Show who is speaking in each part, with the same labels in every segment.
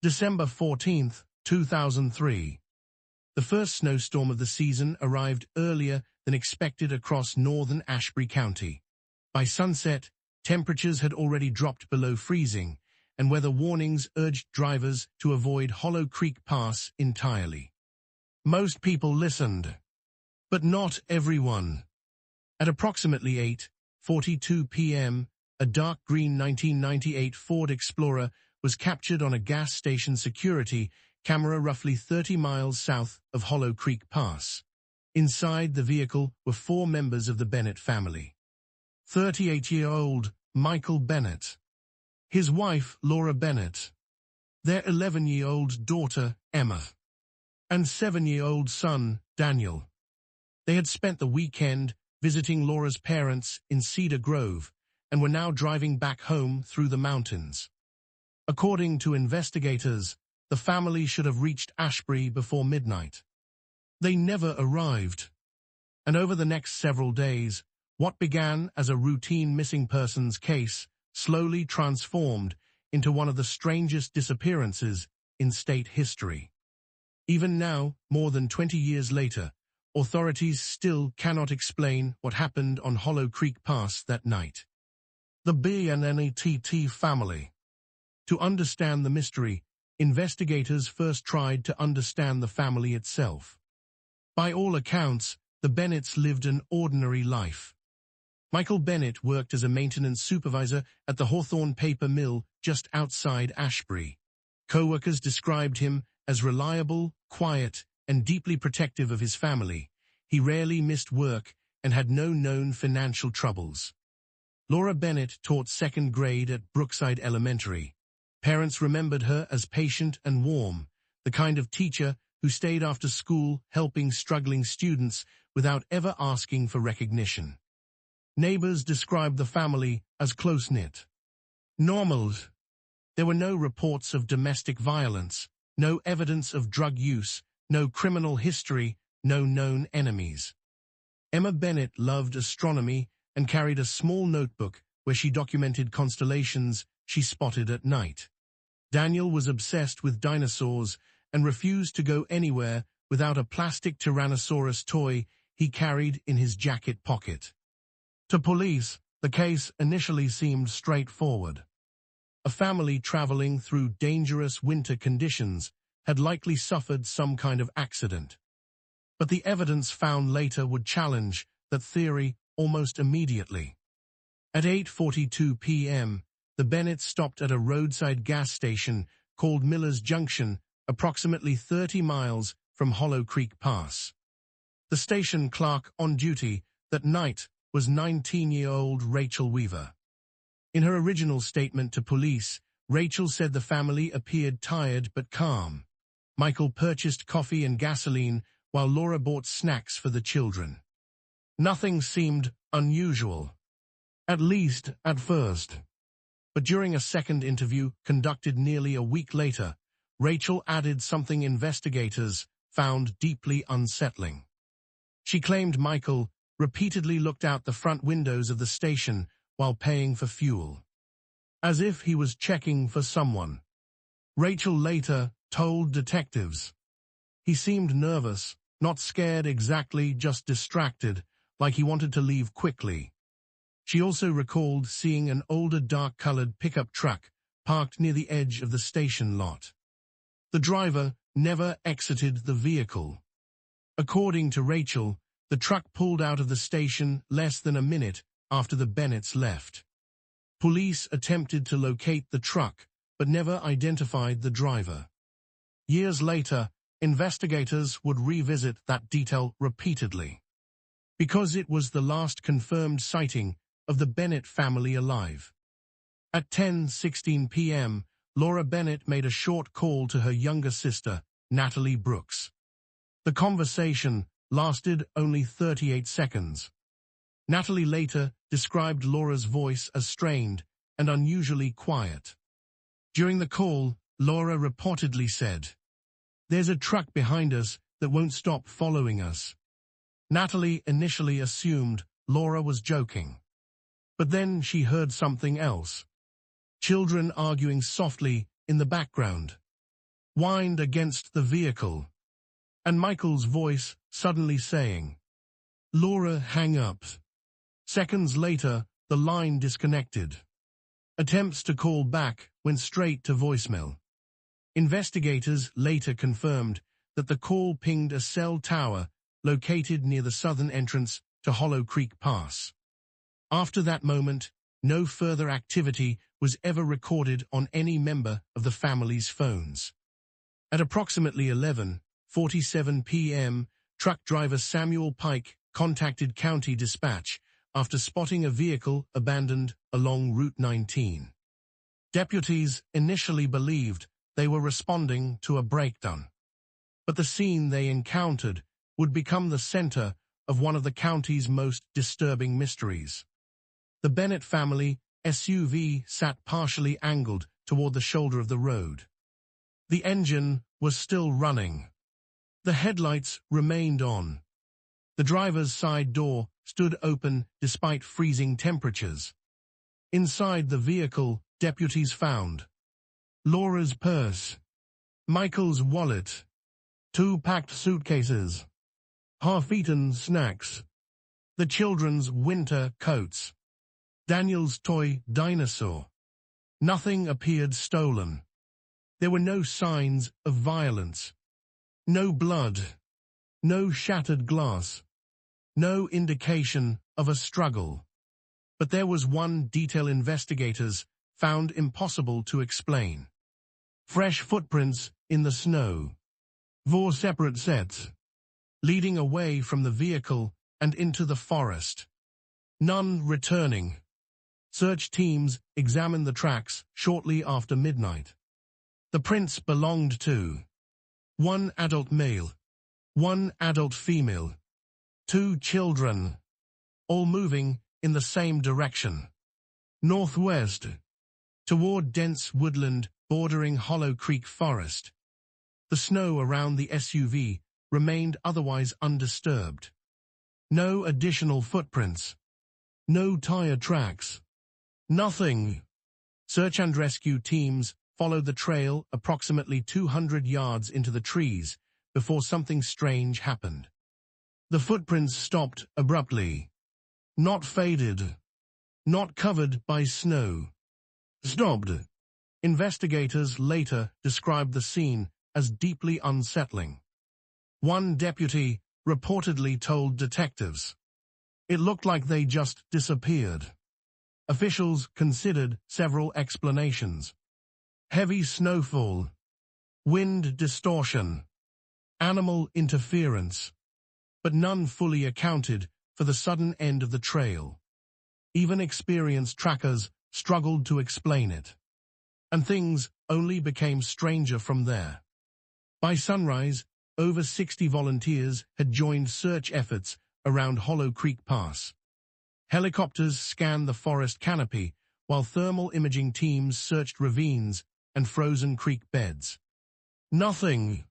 Speaker 1: December 14, 2003. The first snowstorm of the season arrived earlier than expected across northern Ashbury County. By sunset, temperatures had already dropped below freezing, and weather warnings urged drivers to avoid Hollow Creek Pass entirely. Most people listened, but not everyone. At approximately 8:42 p.m., a dark green 1998 Ford Explorer was captured on a gas station security camera roughly 30 miles south of Hollow Creek Pass. Inside the vehicle were 4 members of the Bennett family. 38-year-old Michael Bennett, his wife Laura Bennett, their 11-year-old daughter Emma, and 7-year-old son Daniel. They had spent the weekend visiting Laura's parents in Cedar Grove and were now driving back home through the mountains. According to investigators, the family should have reached Ashbury before midnight. They never arrived, and over the next several days, what began as a routine missing persons case slowly transformed into one of the strangest disappearances in state history. Even now, more than 20 years later, authorities still cannot explain what happened on Hollow Creek Pass that night. The Bennett family. To understand the mystery, investigators first tried to understand the family itself. By all accounts, the Bennetts lived an ordinary life. Michael Bennett worked as a maintenance supervisor at the Hawthorne paper mill just outside Ashbury. Co-workers described him as reliable, quiet, and deeply protective of his family. He rarely missed work and had no known financial troubles. Laura Bennett taught second grade at Brookside Elementary. Parents remembered her as patient and warm, the kind of teacher who stayed after school helping struggling students without ever asking for recognition. Neighbors described the family as close-knit. Normal. There were no reports of domestic violence, no evidence of drug use, no criminal history, no known enemies. Emma Bennett loved astronomy and carried a small notebook where she documented constellations she spotted at night. Daniel was obsessed with dinosaurs and refused to go anywhere without a plastic Tyrannosaurus toy he carried in his jacket pocket. To police, the case initially seemed straightforward. A family traveling through dangerous winter conditions had likely suffered some kind of accident. But the evidence found later would challenge that theory almost immediately. At 8:42 p.m., the Bennetts stopped at a roadside gas station called Miller's Junction, approximately 30 miles from Hollow Creek Pass. The station clerk on duty that night was 19-year-old Rachel Weaver. In her original statement to police, Rachel said the family appeared tired but calm. Michael purchased coffee and gasoline while Laura bought snacks for the children. Nothing seemed unusual, at least at first. But during a second interview conducted nearly a week later, Rachel added something investigators found deeply unsettling. She claimed Michael repeatedly looked out the front windows of the station while paying for fuel, as if he was checking for someone. Rachel later told detectives, "He seemed nervous, not scared exactly, just distracted, like he wanted to leave quickly." She also recalled seeing an older dark-colored pickup truck parked near the edge of the station lot. The driver never exited the vehicle. According to Rachel, the truck pulled out of the station less than a minute after the Bennetts left. Police attempted to locate the truck, but never identified the driver. Years later, investigators would revisit that detail repeatedly, because it was the last confirmed sighting of the Bennett family alive. At 10:16 p.m., Laura Bennett made a short call to her younger sister, Natalie Brooks. The conversation lasted only 38 seconds. Natalie later described Laura's voice as strained and unusually quiet. During the call, Laura reportedly said, "There's a truck behind us that won't stop following us." Natalie initially assumed Laura was joking. But then she heard something else. Children arguing softly in the background. whined against the vehicle, and Michael's voice suddenly saying, "Laura, hang up." Seconds later, the line disconnected. Attempts to call back went straight to voicemail. Investigators later confirmed that the call pinged a cell tower located near the southern entrance to Hollow Creek Pass. After that moment, no further activity was ever recorded on any member of the family's phones. At approximately 11:47 p.m., truck driver Samuel Pike contacted County Dispatch after spotting a vehicle abandoned along Route 19. Deputies initially believed they were responding to a breakdown, but the scene they encountered would become the center of one of the county's most disturbing mysteries. The Bennett family SUV sat partially angled toward the shoulder of the road. The engine was still running. The headlights remained on. The driver's side door stood open despite freezing temperatures. Inside the vehicle, deputies found Laura's purse, Michael's wallet, 2 packed suitcases, half-eaten snacks, the children's winter coats, Daniel's toy dinosaur. Nothing appeared stolen. There were no signs of violence, no blood, no shattered glass, no indication of a struggle. But there was one detail investigators found impossible to explain. Fresh footprints in the snow. 4 separate sets, leading away from the vehicle and into the forest. None returning. Search teams examined the tracks shortly after midnight. The prints belonged to 1 adult male, 1 adult female, 2 children, all moving in the same direction, northwest, toward dense woodland bordering Hollow Creek Forest. The snow around the SUV remained otherwise undisturbed. No additional footprints. No tire tracks. Nothing. Search and rescue teams followed the trail approximately 200 yards into the trees before something strange happened. The footprints stopped abruptly. Not faded. Not covered by snow. Stopped. Investigators later described the scene as deeply unsettling. One deputy reportedly told detectives, "It looked like they just disappeared." Officials considered several explanations: heavy snowfall, wind distortion, animal interference, but none fully accounted for the sudden end of the trail. Even experienced trackers struggled to explain it, and things only became stranger from there. By sunrise, over 60 volunteers had joined search efforts around Hollow Creek Pass. Helicopters scanned the forest canopy, while thermal imaging teams searched ravines and frozen creek beds. Nothing.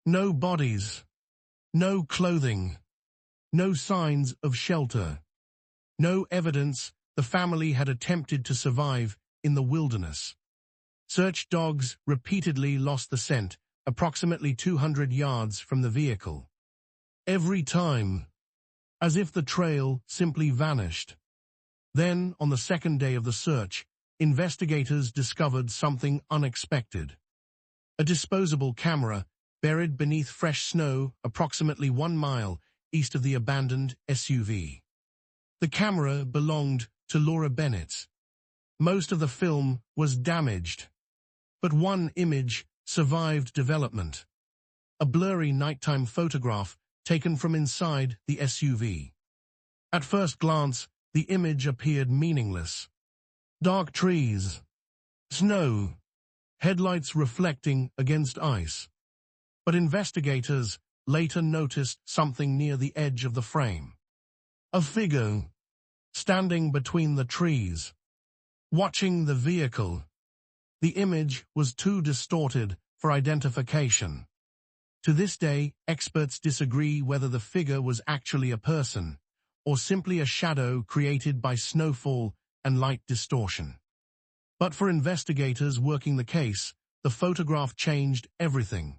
Speaker 1: No bodies. No clothing. No signs of shelter. No evidence the family had attempted to survive in the wilderness. Search dogs repeatedly lost the scent approximately 200 yards from the vehicle. Every time, as if the trail simply vanished. Then, on the second day of the search, investigators discovered something unexpected. A disposable camera buried beneath fresh snow approximately 1 mile east of the abandoned SUV. The camera belonged to Laura Bennett. Most of the film was damaged, but one image survived development. A blurry nighttime photograph taken from inside the SUV. At first glance, the image appeared meaningless. Dark trees, snow, headlights reflecting against ice. But investigators later noticed something near the edge of the frame. A figure, standing between the trees, watching the vehicle. The image was too distorted for identification. To this day, experts disagree whether the figure was actually a person, or simply a shadow created by snowfall and light distortion. But for investigators working the case, the photograph changed everything.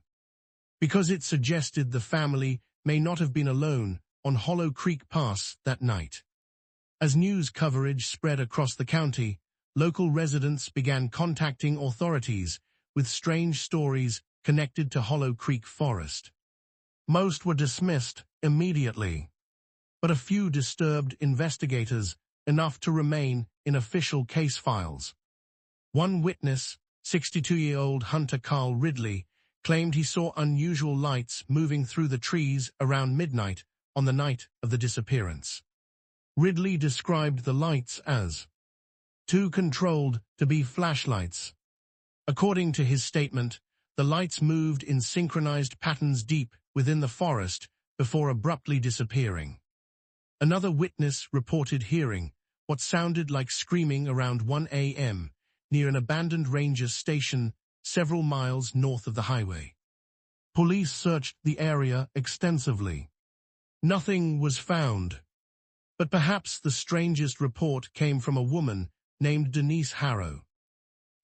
Speaker 1: Because it suggested the family may not have been alone on Hollow Creek Pass that night. As news coverage spread across the county, local residents began contacting authorities with strange stories connected to Hollow Creek Forest. Most were dismissed immediately, but a few disturbed investigators enough to remain in official case files. One witness, 62-year-old Hunter Carl Ridley, claimed he saw unusual lights moving through the trees around midnight on the night of the disappearance. Ridley described the lights as too controlled to be flashlights. According to his statement, the lights moved in synchronized patterns deep within the forest before abruptly disappearing. Another witness reported hearing what sounded like screaming around 1 a.m. near an abandoned ranger station several miles north of the highway. Police searched the area extensively. Nothing was found. But perhaps the strangest report came from a woman named Denise Harrow.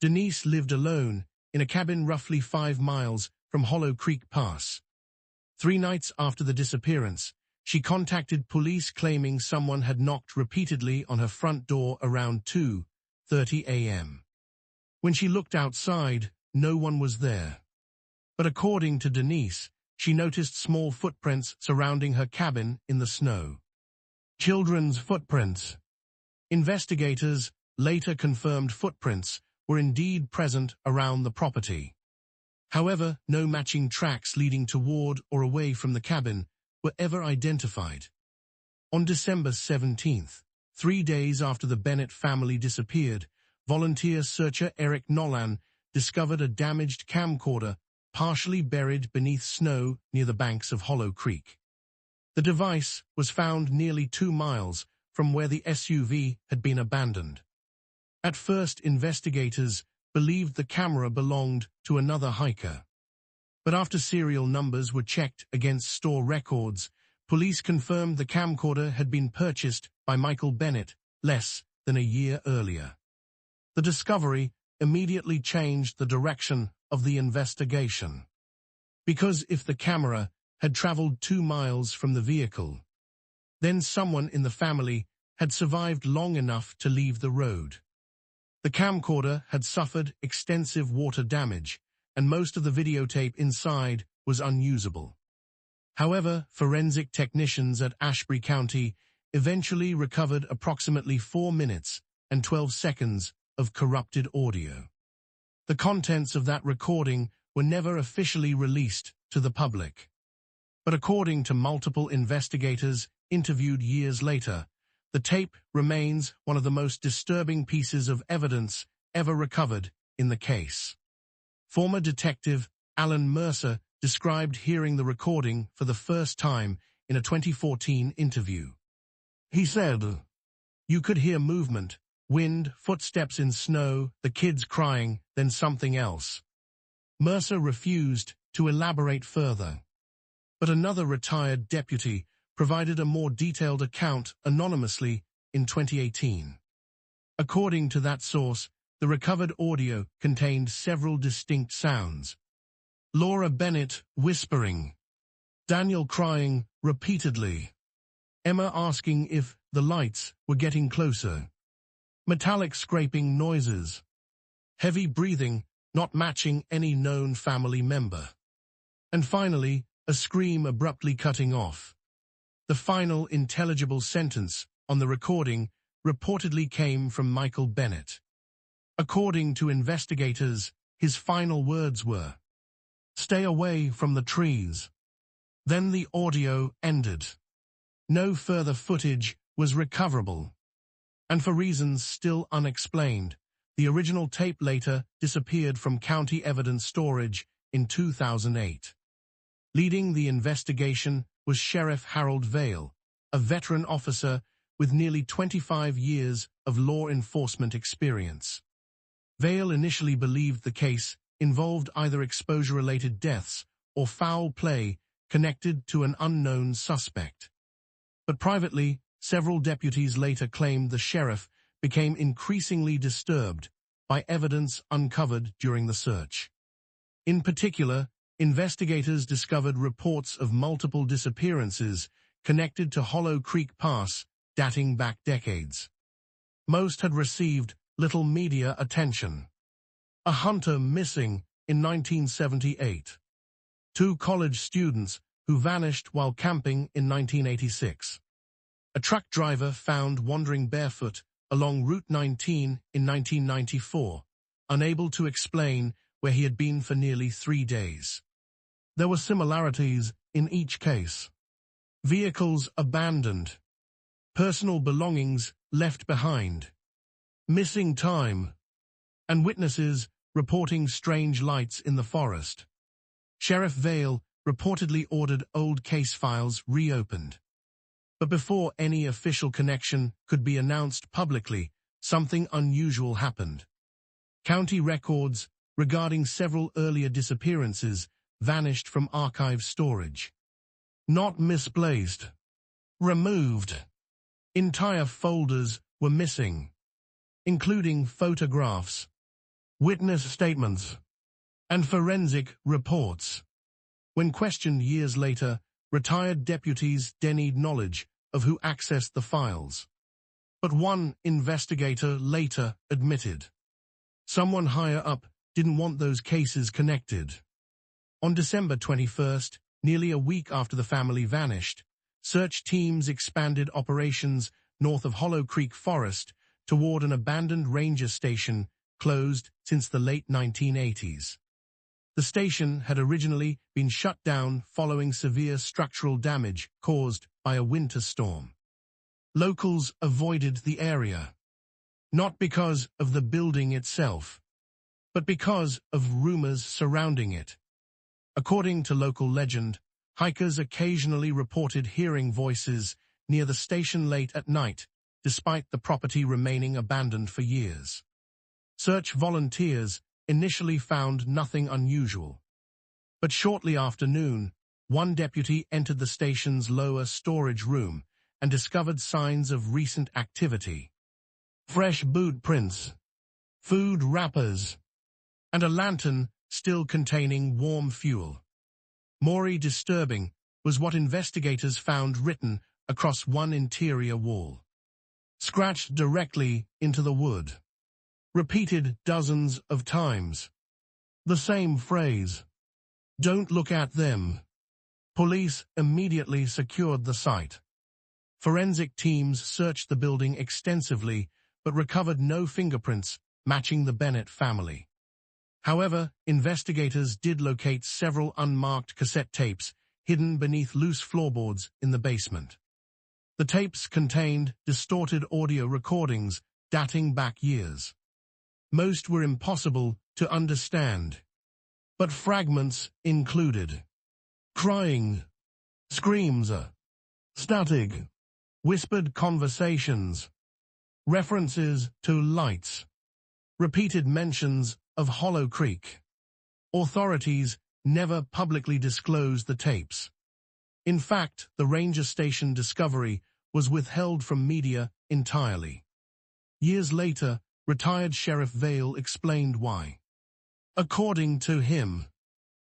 Speaker 1: Denise lived alone in a cabin roughly 5 miles from Hollow Creek Pass. 3 nights after the disappearance, she contacted police claiming someone had knocked repeatedly on her front door around 2:30 a.m. When she looked outside, no one was there. But according to Denise, she noticed small footprints surrounding her cabin in the snow. Children's footprints. Investigators later confirmed footprints were indeed present around the property. However, no matching tracks leading toward or away from the cabin were ever identified. On December 17th, 3 days after the Bennett family disappeared, volunteer searcher Eric Nolan discovered a damaged camcorder partially buried beneath snow near the banks of Hollow Creek. The device was found nearly 2 miles from where the SUV had been abandoned. At first, investigators believed the camera belonged to another hiker. But after serial numbers were checked against store records, police confirmed the camcorder had been purchased by Michael Bennett less than a year earlier. The discovery immediately changed the direction of the investigation. Because if the camera had traveled 2 miles from the vehicle, then someone in the family had survived long enough to leave the road. The camcorder had suffered extensive water damage, and most of the videotape inside was unusable. However, forensic technicians at Ashbury County eventually recovered approximately 4 minutes and 12 seconds of corrupted audio. The contents of that recording were never officially released to the public. But according to multiple investigators interviewed years later, the tape remains one of the most disturbing pieces of evidence ever recovered in the case. Former detective Alan Mercer described hearing the recording for the first time in a 2014 interview. He said, "You could hear movement, wind, footsteps in snow, the kids crying, then something else." Mercer refused to elaborate further. But another retired deputy provided a more detailed account anonymously in 2018. According to that source, the recovered audio contained several distinct sounds. Laura Bennett whispering, Daniel crying repeatedly, Emma asking if the lights were getting closer, metallic scraping noises, heavy breathing not matching any known family member, and finally, a scream abruptly cutting off. The final intelligible sentence on the recording reportedly came from Michael Bennett. According to investigators, his final words were, "Stay away from the trees." Then the audio ended. No further footage was recoverable. And for reasons still unexplained, the original tape later disappeared from county evidence storage in 2008. Leading the investigation was Sheriff Harold Vale, a veteran officer with nearly 25 years of law enforcement experience. Vale initially believed the case involved either exposure-related deaths or foul play connected to an unknown suspect. But privately, several deputies later claimed the sheriff became increasingly disturbed by evidence uncovered during the search. In particular, investigators discovered reports of multiple disappearances connected to Hollow Creek Pass, dating back decades. Most had received little media attention. A hunter missing in 1978. 2 college students who vanished while camping in 1986. A truck driver found wandering barefoot along Route 19 in 1994, unable to explain where he had been for nearly 3 days. There were similarities in each case. Vehicles abandoned. Personal belongings left behind. Missing time. And witnesses reporting strange lights in the forest. Sheriff Vale reportedly ordered old case files reopened. But before any official connection could be announced publicly, something unusual happened. County records regarding several earlier disappearances vanished from archive storage. Not misplaced. Removed. Entire folders were missing, including photographs, witness statements, and forensic reports. When questioned years later, retired deputies denied knowledge of who accessed the files. But one investigator later admitted someone higher up didn't want those cases connected. On December 21st, nearly a week after the family vanished, search teams expanded operations north of Hollow Creek Forest toward an abandoned ranger station closed since the late 1980s. The station had originally been shut down following severe structural damage caused by a winter storm. Locals avoided the area, not because of the building itself, but because of rumors surrounding it. According to local legend, hikers occasionally reported hearing voices near the station late at night, despite the property remaining abandoned for years. Search volunteers initially found nothing unusual. But shortly after noon, one deputy entered the station's lower storage room and discovered signs of recent activity. Fresh boot prints, food wrappers, and a lantern still containing warm fuel. More disturbing was what investigators found written across one interior wall. Scratched directly into the wood. Repeated dozens of times. The same phrase. Don't look at them. Police immediately secured the site. Forensic teams searched the building extensively but recovered no fingerprints matching the Bennett family. However, investigators did locate several unmarked cassette tapes hidden beneath loose floorboards in the basement. The tapes contained distorted audio recordings dating back years. Most were impossible to understand, but fragments included crying, screams, static, whispered conversations, references to lights, repeated mentions of Hollow Creek. Authorities never publicly disclosed the tapes. In fact, the ranger station discovery was withheld from media entirely. Years later, retired Sheriff Vale explained why. According to him,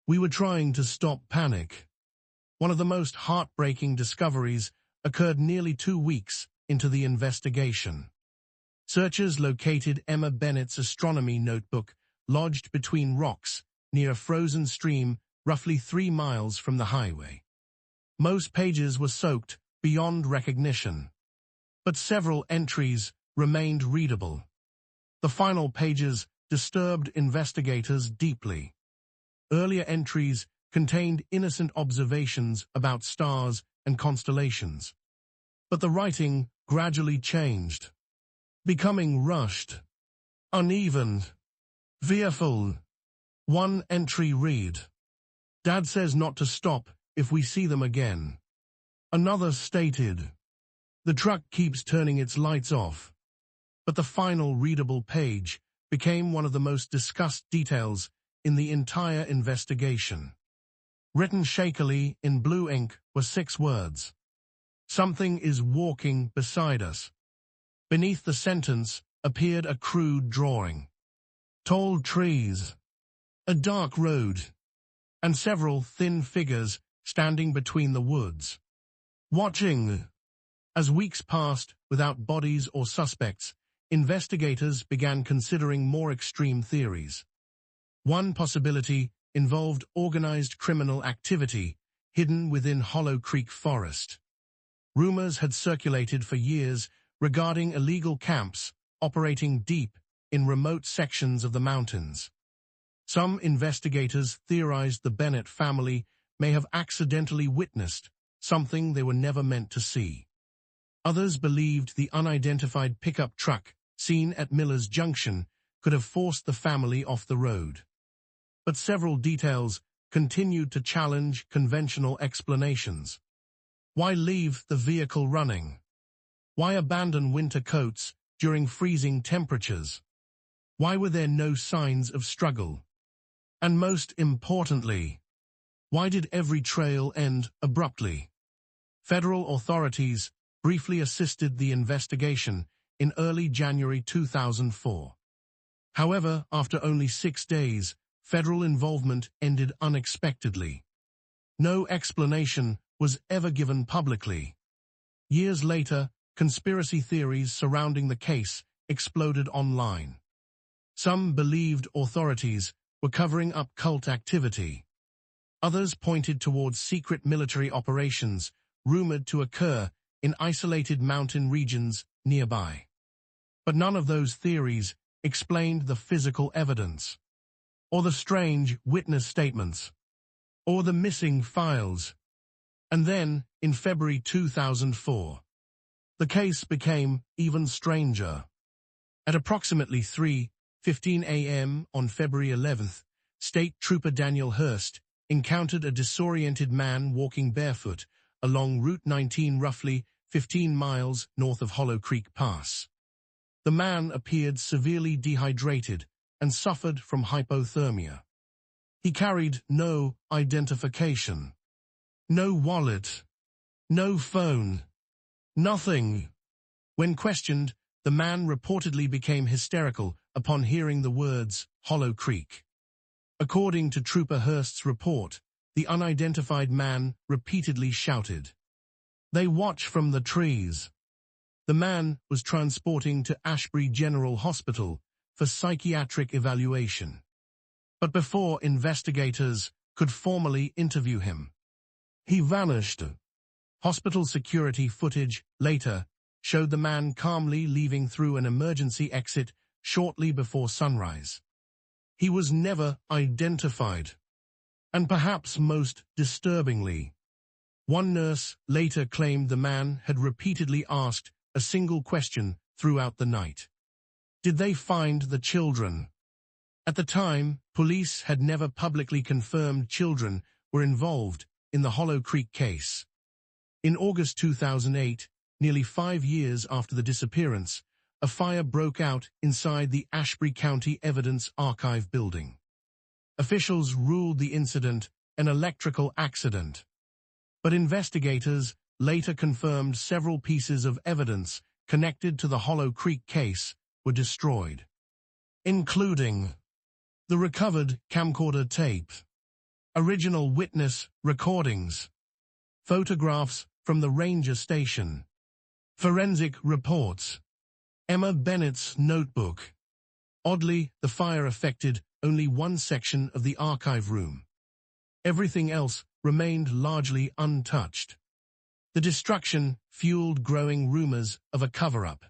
Speaker 1: we were trying to stop panic. One of the most heartbreaking discoveries occurred nearly 2 weeks into the investigation. Searchers located Emma Bennett's astronomy notebook lodged between rocks near a frozen stream roughly 3 miles from the highway. Most pages were soaked beyond recognition, but several entries remained readable. The final pages disturbed investigators deeply. Earlier entries contained innocent observations about stars and constellations. But the writing gradually changed, becoming rushed, uneven, fearful. One entry read, "Dad says not to stop if we see them again." Another stated, "The truck keeps turning its lights off." But the final readable page became one of the most discussed details in the entire investigation. Written shakily in blue ink were 6 words. "Something is walking beside us." Beneath the sentence appeared a crude drawing. Tall trees, a dark road, and several thin figures standing between the woods, watching. As weeks passed without bodies or suspects, investigators began considering more extreme theories. One possibility involved organized criminal activity hidden within Hollow Creek Forest. Rumors had circulated for years regarding illegal camps operating deep in remote sections of the mountains. Some investigators theorized the Bennett family may have accidentally witnessed something they were never meant to see. Others believed the unidentified pickup truck seen at Miller's Junction could have forced the family off the road. But several details continued to challenge conventional explanations. Why leave the vehicle running? Why abandon winter coats during freezing temperatures? Why were there no signs of struggle? And most importantly, why did every trail end abruptly? Federal authorities briefly assisted the investigation in early January 2004. However, after only 6 days, federal involvement ended unexpectedly. No explanation was ever given publicly. Years later, conspiracy theories surrounding the case exploded online. Some believed authorities were covering up cult activity. Others pointed towards secret military operations rumored to occur in isolated mountain regions nearby. But none of those theories explained the physical evidence, or the strange witness statements, or the missing files. And then, in February 2004, the case became even stranger. At approximately 3:15 a.m. on February 11th, State Trooper Daniel Hurst encountered a disoriented man walking barefoot along Route 19 roughly 15 miles north of Hollow Creek Pass. The man appeared severely dehydrated and suffered from hypothermia. He carried no identification, no wallet, no phone, nothing. When questioned, the man reportedly became hysterical upon hearing the words Hollow Creek. According to Trooper Hurst's report, the unidentified man repeatedly shouted, "They watch from the trees." The man was transporting to Ashbury General Hospital for psychiatric evaluation. But before investigators could formally interview him, he vanished. Hospital security footage later showed the man calmly leaving through an emergency exit shortly before sunrise. He was never identified. And perhaps most disturbingly, one nurse later claimed the man had repeatedly asked a single question throughout the night. Did they find the children? At the time, police had never publicly confirmed children were involved in the Hollow Creek case. In August 2008, nearly 5 years after the disappearance, a fire broke out inside the Ashbury County Evidence Archive building. Officials ruled the incident an electrical accident. But investigators later confirmed several pieces of evidence connected to the Hollow Creek case were destroyed, including the recovered camcorder tape, original witness recordings, photographs from the ranger station, forensic reports, Emma Bennett's notebook. Oddly, the fire affected only one section of the archive room. Everything else remained largely untouched. The destruction fueled growing rumors of a cover-up,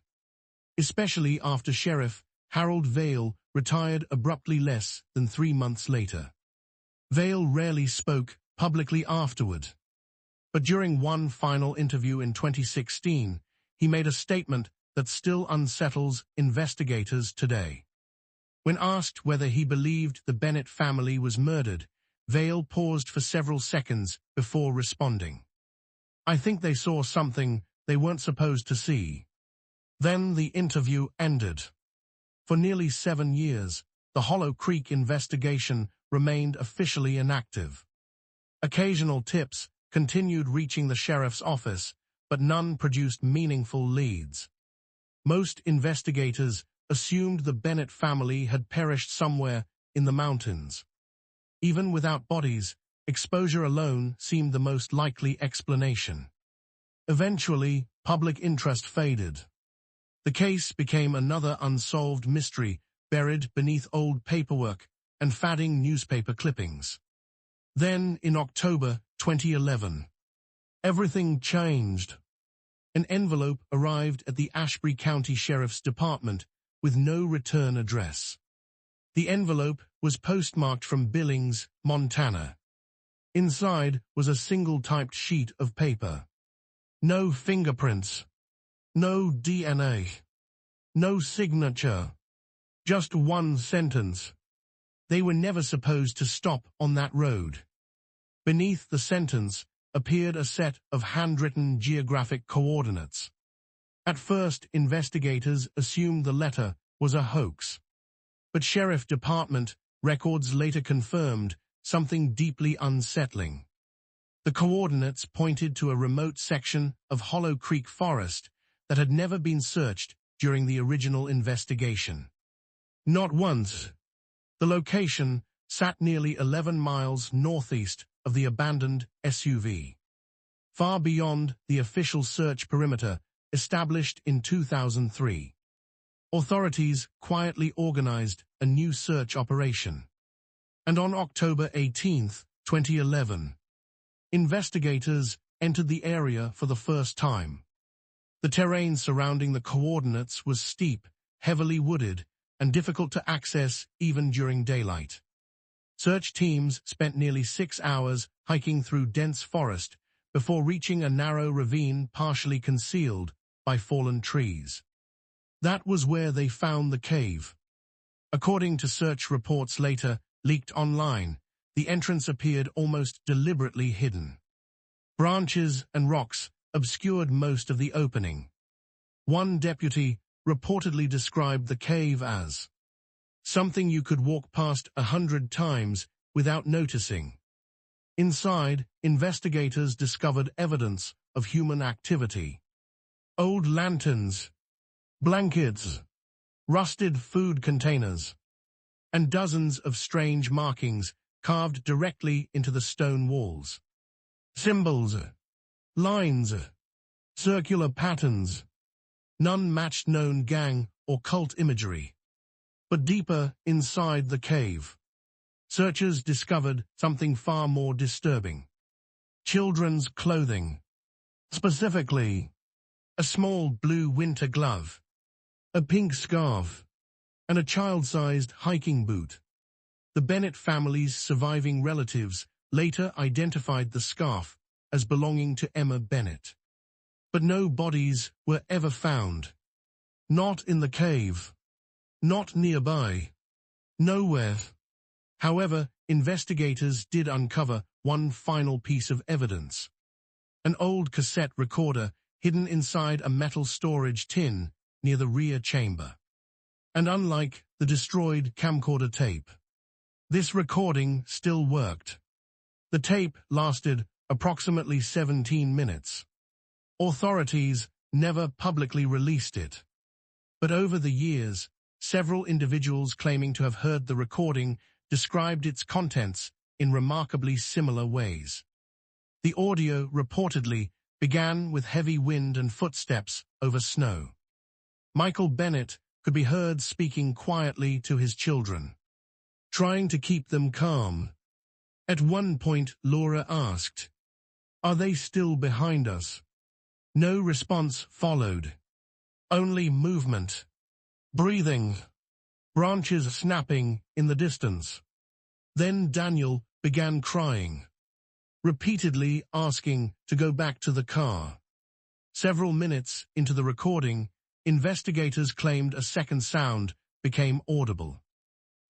Speaker 1: especially after Sheriff Harold Vale retired abruptly less than 3 months later. Vale rarely spoke publicly afterward, but during one final interview in 2016, he made a statement that still unsettles investigators today. When asked whether he believed the Bennett family was murdered, Vale paused for several seconds before responding. "I think they saw something they weren't supposed to see." Then the interview ended. For nearly 7 years, the Hollow Creek investigation remained officially inactive. Occasional tips continued reaching the sheriff's office, but none produced meaningful leads. Most investigators assumed the Bennett family had perished somewhere in the mountains. Even without bodies, exposure alone seemed the most likely explanation. Eventually, public interest faded. The case became another unsolved mystery buried beneath old paperwork and fading newspaper clippings. Then, in October 2011, everything changed. An envelope arrived at the Ashbury County Sheriff's Department with no return address. The envelope was postmarked from Billings, Montana. Inside was a single-typed sheet of paper. No fingerprints. No DNA. No signature. Just one sentence. They were never supposed to stop on that road. Beneath the sentence appeared a set of handwritten geographic coordinates. At first, investigators assumed the letter was a hoax. But Sheriff Department records later confirmed something deeply unsettling. The coordinates pointed to a remote section of Hollow Creek Forest that had never been searched during the original investigation. Not once. The location sat nearly 11 miles northeast of the abandoned SUV. Far beyond the official search perimeter established in 2003. Authorities quietly organized a new search operation. And on October 18, 2011, investigators entered the area for the first time. The terrain surrounding the coordinates was steep, heavily wooded, and difficult to access even during daylight. Search teams spent nearly 6 hours hiking through dense forest before reaching a narrow ravine partially concealed by fallen trees. That was where they found the cave. According to search reports later leaked online, the entrance appeared almost deliberately hidden. Branches and rocks obscured most of the opening. One deputy reportedly described the cave as something you could walk past 100 times without noticing. Inside, investigators discovered evidence of human activity. Old lanterns, blankets, rusted food containers, and dozens of strange markings carved directly into the stone walls. Symbols, lines, circular patterns. None matched known gang or cult imagery. But deeper inside the cave, searchers discovered something far more disturbing. Children's clothing. Specifically, a small blue winter glove, a pink scarf, and a child-sized hiking boot. The Bennett family's surviving relatives later identified the scarf as belonging to Emma Bennett. But no bodies were ever found. Not in the cave. Not nearby. Nowhere. However, investigators did uncover one final piece of evidence. An old cassette recorder hidden inside a metal storage tin near the rear chamber. And unlike the destroyed camcorder tape, this recording still worked. The tape lasted approximately 17 minutes. Authorities never publicly released it. But over the years, several individuals claiming to have heard the recording described its contents in remarkably similar ways. The audio reportedly began with heavy wind and footsteps over snow. Michael Bennett could be heard speaking quietly to his children, trying to keep them calm. At one point, Laura asked, "Are they still behind us?" No response followed. Only movement. Breathing. Branches snapping in the distance. Then Daniel began crying, repeatedly asking to go back to the car. Several minutes into the recording, investigators claimed a second sound became audible.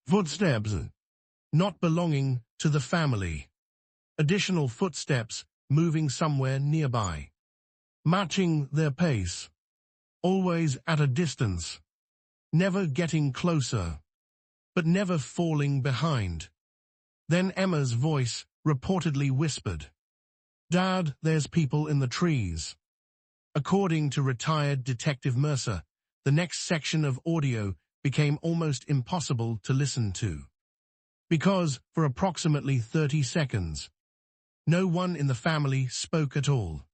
Speaker 1: Footsteps, not belonging to the family. Additional footsteps moving somewhere nearby. Matching their pace. Always at a distance. Never getting closer. But never falling behind. Then Emma's voice reportedly whispered, "Dad, there's people in the trees." According to retired Detective Mercer, the next section of audio became almost impossible to listen to. Because, for approximately 30 seconds, no one in the family spoke at all.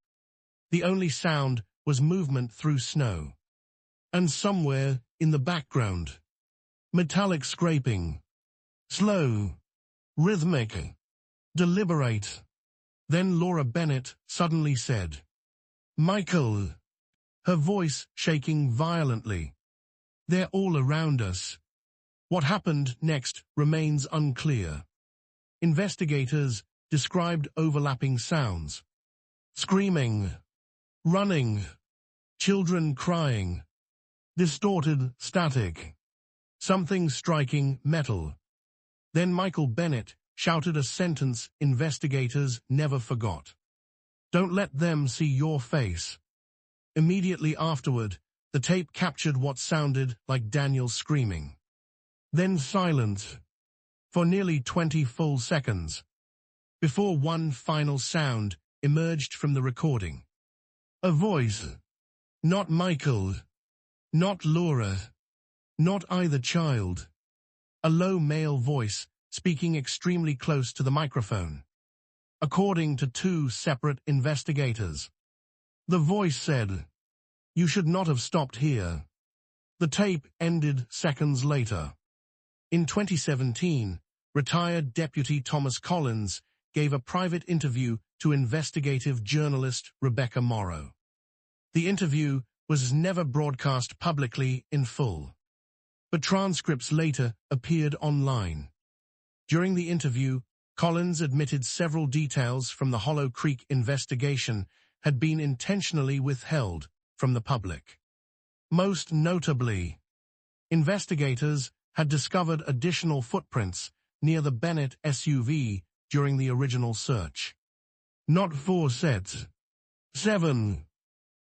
Speaker 1: The only sound was movement through snow. And somewhere, in the background, metallic scraping. Slow. Rhythmic. Deliberate. Then Laura Bennett suddenly said, "Michael," her voice shaking violently. "They're all around us." What happened next remains unclear. Investigators described overlapping sounds. Screaming. Running. Children crying. Distorted static. Something striking metal. Then Michael Bennett shouted a sentence investigators never forgot. "Don't let them see your face." Immediately afterward, the tape captured what sounded like Daniel screaming. Then silence for nearly 20 full seconds, before one final sound emerged from the recording. A voice. Not Michael. Not Laura. Not either child. A low male voice speaking extremely close to the microphone. According to two separate investigators, the voice said, "You should not have stopped here." The tape ended seconds later. In 2017, retired Deputy Thomas Collins gave a private interview to investigative journalist Rebecca Morrow. The interview was never broadcast publicly in full, but transcripts later appeared online. During the interview, Collins admitted several details from the Hollow Creek investigation had been intentionally withheld from the public. Most notably, investigators had discovered additional footprints near the Bennett SUV during the original search. Not 4 sets. 7.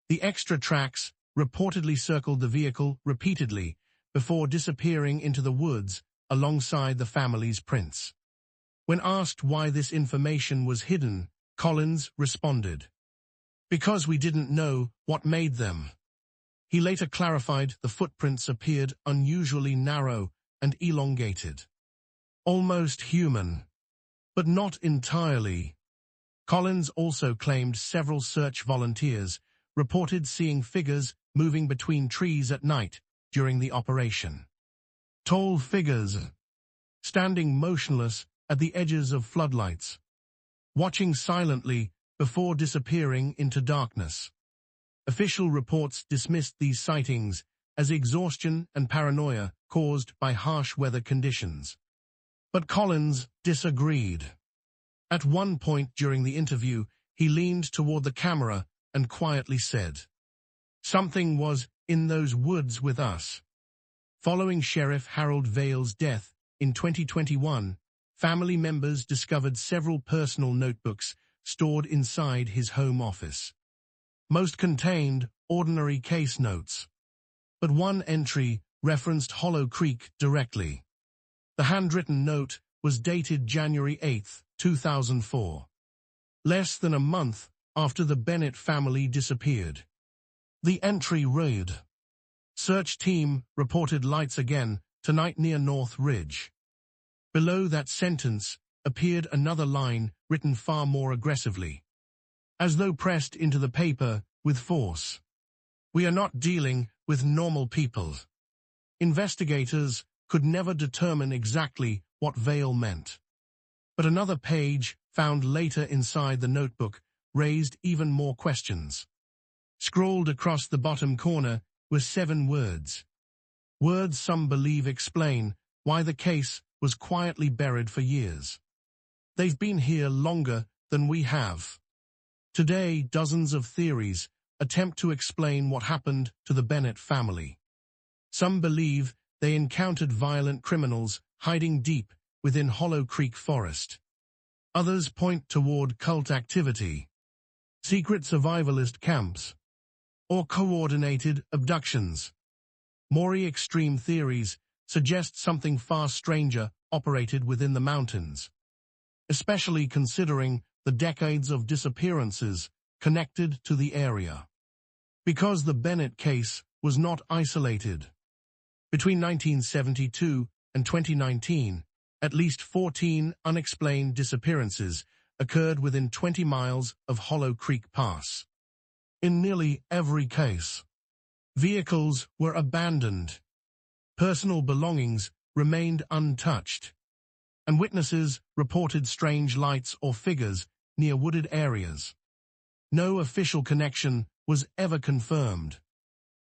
Speaker 1: The extra tracks reportedly circled the vehicle repeatedly before disappearing into the woods alongside the family's prints. When asked why this information was hidden, Collins responded, "Because we didn't know what made them." He later clarified the footprints appeared unusually narrow and elongated. Almost human, but not entirely. Collins also claimed several search volunteers reported seeing figures moving between trees at night during the operation. Tall figures, standing motionless at the edges of floodlights, watching silently before disappearing into darkness. Official reports dismissed these sightings as exhaustion and paranoia caused by harsh weather conditions. But Collins disagreed. At one point during the interview, he leaned toward the camera and quietly said, "Something was in those woods with us." Following Sheriff Harold Vale's death in 2021, family members discovered several personal notebooks stored inside his home office. Most contained ordinary case notes, but one entry referenced Hollow Creek directly. The handwritten note was dated January 8, 2004, less than a month after the Bennett family disappeared. The entry read, "Search team reported lights again tonight near North Ridge." Below that sentence appeared another line written far more aggressively, as though pressed into the paper with force. "We are not dealing with normal people." Investigators could never determine exactly what Vale meant. But another page, found later inside the notebook, raised even more questions. Scrawled across the bottom corner were 7 words. Words some believe explain why the case was quietly buried for years. "They've been here longer than we have." Today, dozens of theories attempt to explain what happened to the Bennett family. Some believe they encountered violent criminals hiding deep within Hollow Creek Forest. Others point toward cult activity, secret survivalist camps, or coordinated abductions. More extreme theories suggest something far stranger operated within the mountains, especially considering the decades of disappearances connected to the area. Because the Bennett case was not isolated. Between 1972 and 2019, At least 14 unexplained disappearances occurred within 20 miles of Hollow Creek Pass. In nearly every case, vehicles were abandoned, personal belongings remained untouched, and witnesses reported strange lights or figures near wooded areas. No official connection was ever confirmed,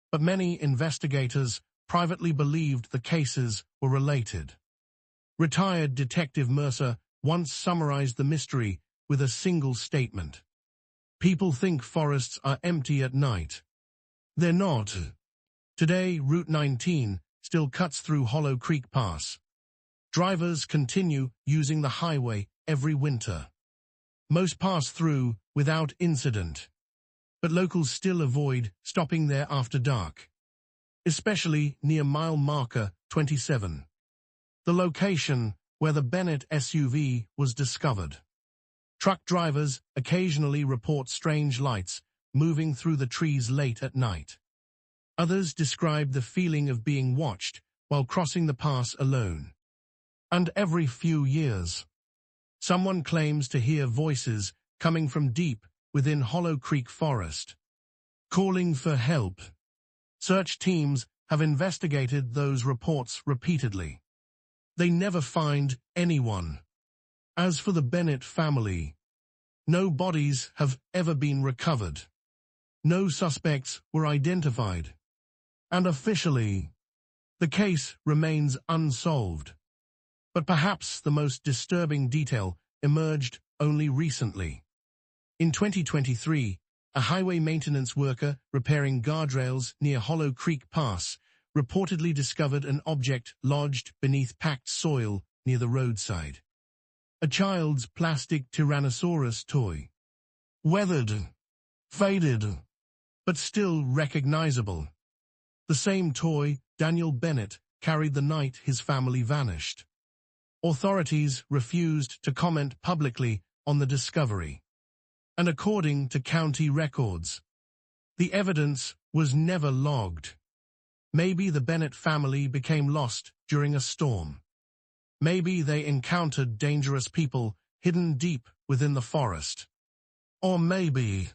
Speaker 1: but many investigators privately believed the cases were related. Retired Detective Mercer once summarized the mystery with a single statement: "People think forests are empty at night. They're not." Today, Route 19 still cuts through Hollow Creek Pass. Drivers continue using the highway every winter. Most pass through without incident, but locals still avoid stopping there after dark, especially near mile marker 27, the location where the Bennett SUV was discovered. Truck drivers occasionally report strange lights moving through the trees late at night. Others describe the feeling of being watched while crossing the pass alone. And every few years, someone claims to hear voices coming from deep within Hollow Creek Forest, calling for help. Search teams have investigated those reports repeatedly. They never find anyone. As for the Bennett family, no bodies have ever been recovered. No suspects were identified. And officially, the case remains unsolved. But perhaps the most disturbing detail emerged only recently. In 2023, a highway maintenance worker repairing guardrails near Hollow Creek Pass reportedly discovered an object lodged beneath packed soil near the roadside. A child's plastic Tyrannosaurus toy. Weathered, faded, but still recognizable. The same toy Daniel Bennett carried the night his family vanished. Authorities refused to comment publicly on the discovery. And according to county records, the evidence was never logged. Maybe the Bennett family became lost during a storm. Maybe they encountered dangerous people hidden deep within the forest. Or maybe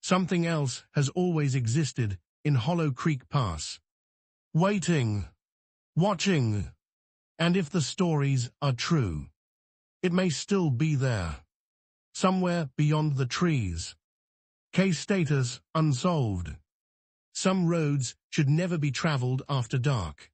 Speaker 1: something else has always existed in Hollow Creek Pass. Waiting, watching, and if the stories are true, it may still be there, somewhere beyond the trees. Case status unsolved. Some roads should never be traveled after dark.